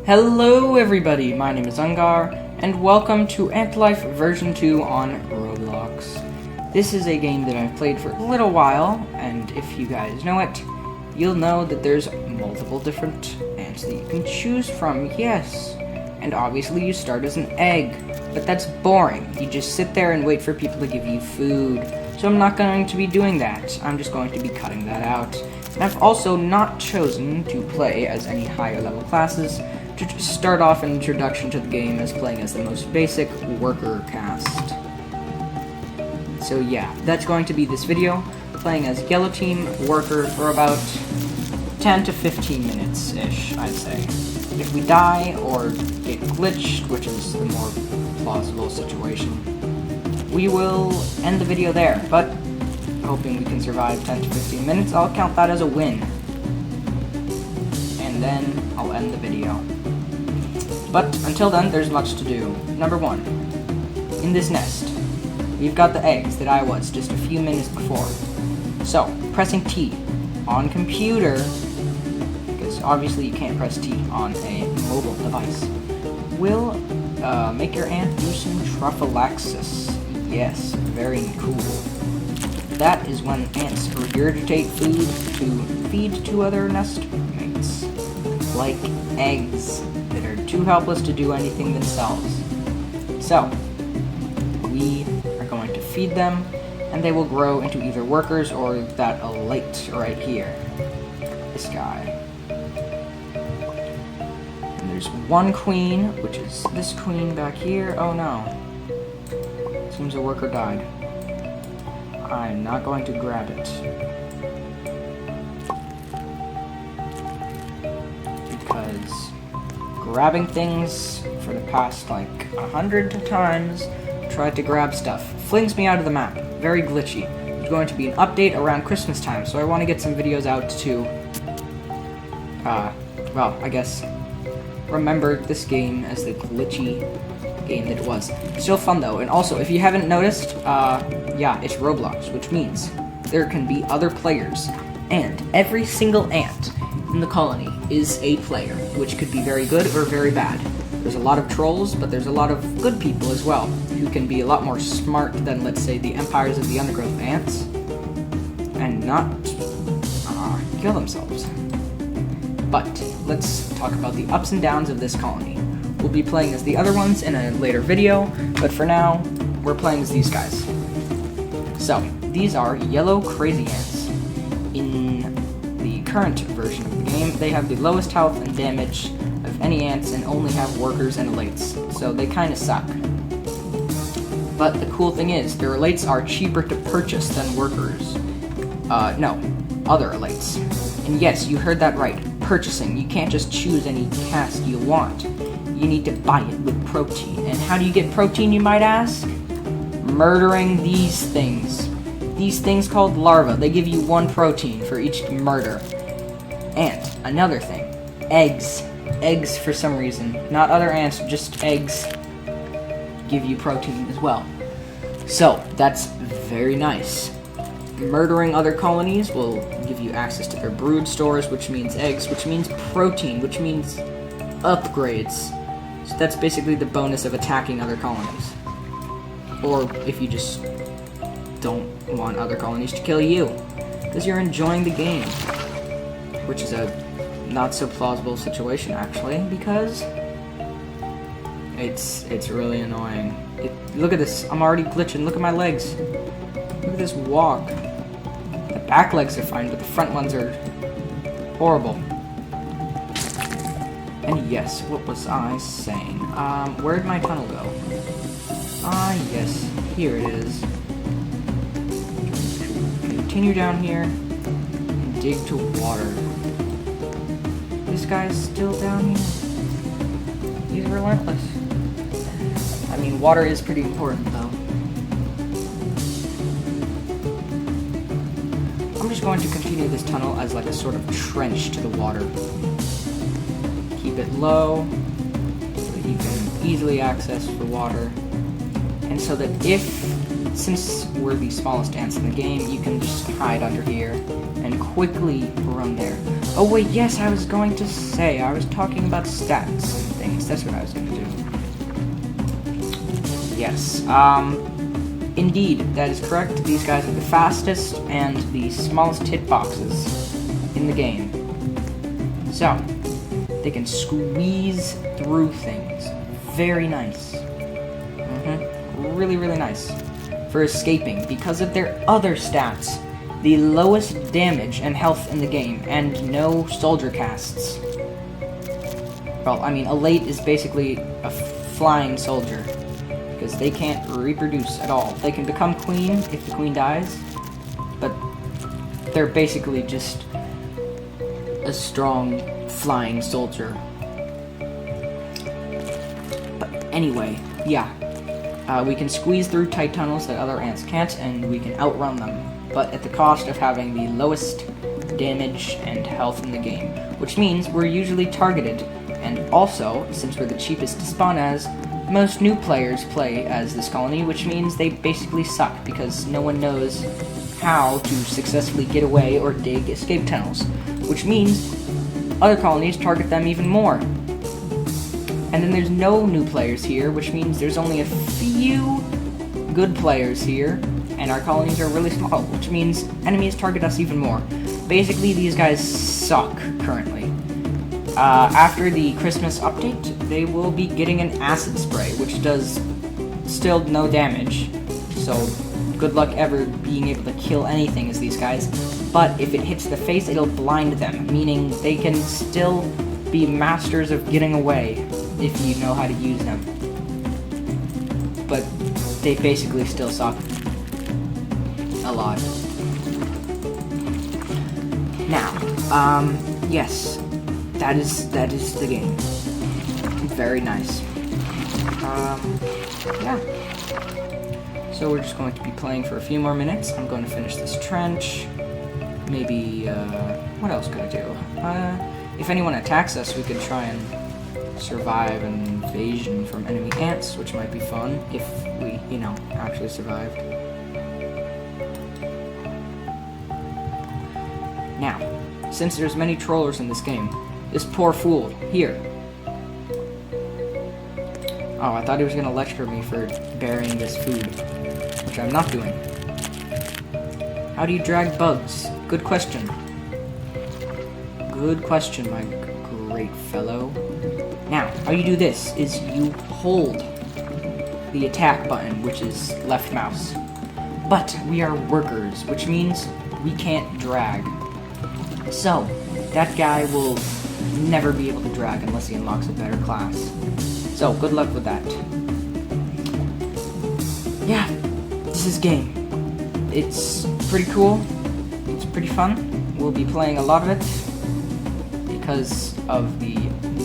Hello everybody, my name is Ungar, and welcome to Antlife version 2 on Roblox. This is a game that I've played for a little while, and if you guys know it, you'll know that there's multiple different ants that you can choose from, yes. And obviously you start as an egg, but that's boring. You just sit there and wait for people to give you food. So I'm not going to be doing that. I'm just going to be cutting that out. And I've also not chosen to play as any higher level classes, to just start off an introduction to the game as playing as the most basic worker cast. So yeah, that's going to be this video, playing as Yellow Team Worker for about 10 to 15 minutes-ish, I'd say. If we die or get glitched, which is the more plausible situation, we will end the video there, but hoping we can survive 10 to 15 minutes, I'll count that as a win. And then I'll end the video. But until then, there's much to do. Number 1, in this nest, we've got the eggs that I was just a few minutes before. So, pressing T on computer, because obviously you can't press T on a mobile device, will make your ant do some trophallaxis. Yes, very cool. That is when ants regurgitate food to feed to other nest mates, like eggs that are too helpless to do anything themselves. So, we are going to feed them, and they will grow into either workers or that elite right here. This guy. And there's one queen, which is this queen back here. Oh no. Seems a worker died. I'm not going to grab it. Because grabbing things for the past like 100 times, tried to grab stuff, flings me out of the map. Very glitchy. There's going to be an update around Christmas time, so I want to get some videos out to, well, I guess, remember this game as the glitchy game that it was. Still fun though, and also, if you haven't noticed, yeah, it's Roblox, which means there can be other players, and every single ant in the colony is a player, which could be very good or very bad. There's a lot of trolls, but there's a lot of good people as well, who can be a lot more smart than, let's say, the Empires of the Undergrowth ants, and not kill themselves. But let's talk about the ups and downs of this colony. We'll be playing as the other ones in a later video, but for now, we're playing as these guys. So, these are yellow crazy ants. In the current version of the game, they have the lowest health and damage of any ants and only have workers and elites, so they kinda suck. But the cool thing is, their elites are cheaper to purchase than workers. No, other elites. And yes, you heard that right, purchasing. You can't just choose any caste you want. You need to buy it with protein. And how do you get protein, you might ask? Murdering these things. These things called larvae. They give you 1 protein for each murder. And another thing, eggs. Eggs for some reason. Not other ants, just eggs give you protein as well. So, that's very nice. Murdering other colonies will give you access to their brood stores, which means eggs, which means protein, which means upgrades. So that's basically the bonus of attacking other colonies. Or if you just don't want other colonies to kill you, because you're enjoying the game. Which is a not so plausible situation actually, because it's really annoying. Look at this, I'm already glitching, look at my legs. Look at this walk. The back legs are fine, but the front ones are horrible. And yes, what was I saying? Where'd my tunnel go? Yes, here it is. Continue down here and dig to water. This guy's still down here. He's relentless. I mean, water is pretty important, though. I'm just going to continue this tunnel as like a sort of trench to the water. Keep it low, so that you can easily access the water. And so that since we're the smallest ants in the game, you can just hide under here and quickly run there. Oh wait, yes, I was going to say, I was talking about stats and things. That's what I was going to do. Yes, indeed, that is correct. These guys are the fastest and the smallest hitboxes in the game. So, they can squeeze through things. Very nice. Really, really nice. For escaping, because of their other stats, the lowest damage and health in the game, and no soldier casts. Well, I mean, Elate is basically a flying soldier, because they can't reproduce at all. They can become queen if the queen dies, but they're basically just a strong flying soldier. But anyway, yeah. We can squeeze through tight tunnels that other ants can't, and we can outrun them, but at the cost of having the lowest damage and health in the game, which means we're usually targeted, and also, since we're the cheapest to spawn as, most new players play as this colony, which means they basically suck, because no one knows how to successfully get away or dig escape tunnels, which means other colonies target them even more. And then there's no new players here, which means there's only a few good players here, and our colonies are really small, which means enemies target us even more. Basically, these guys suck currently. After the Christmas update, they will be getting an acid spray, which does still no damage, so good luck ever being able to kill anything as these guys. But if it hits the face, it'll blind them, meaning they can still be masters of getting away if you know how to use them. But they basically still suck a lot. Now, yes, that is the game. Very nice. Yeah. So we're just going to be playing for a few more minutes. I'm going to finish this trench. Maybe, what else could I do? If anyone attacks us, we could try and survive an invasion from enemy ants, which might be fun if we, actually survived. Now, since there's many trollers in this game, this poor fool, here. Oh, I thought he was going to lecture me for burying this food, which I'm not doing. How do you drag bugs? Good question. Good question, my great fellow. Now, how you do this is you hold the attack button, which is left mouse. But we are workers, which means we can't drag. So, that guy will never be able to drag unless he unlocks a better class. So, good luck with that. Yeah, this is game. It's pretty cool. It's pretty fun. We'll be playing a lot of it because of the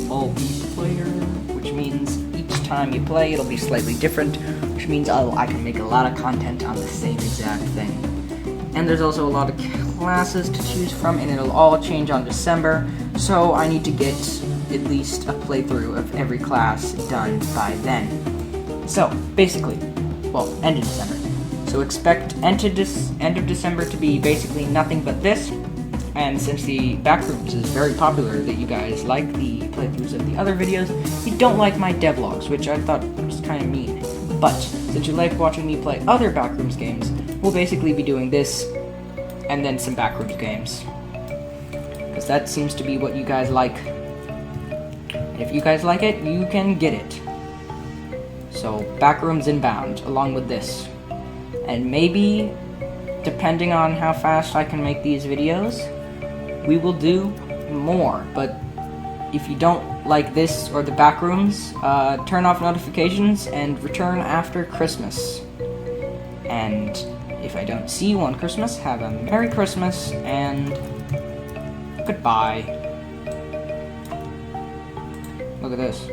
multiplayer, which means each time you play it'll be slightly different, which means I can make a lot of content on the same exact thing. And there's also a lot of classes to choose from, and it'll all change on December, so I need to get at least a playthrough of every class done by then. So, basically, well, end of December. So expect end of December to be basically nothing but this. And since the Backrooms is very popular, that you guys like the playthroughs of the other videos, you don't like my devlogs, which I thought was kind of mean. But since you like watching me play other Backrooms games, we'll basically be doing this and then some Backrooms games. Because that seems to be what you guys like. And if you guys like it, you can get it. So Backrooms Inbound, along with this. And maybe, depending on how fast I can make these videos, we will do more. But if you don't like this or the Backrooms, turn off notifications and return after Christmas. And if I don't see you on Christmas, have a Merry Christmas and goodbye. Look at this.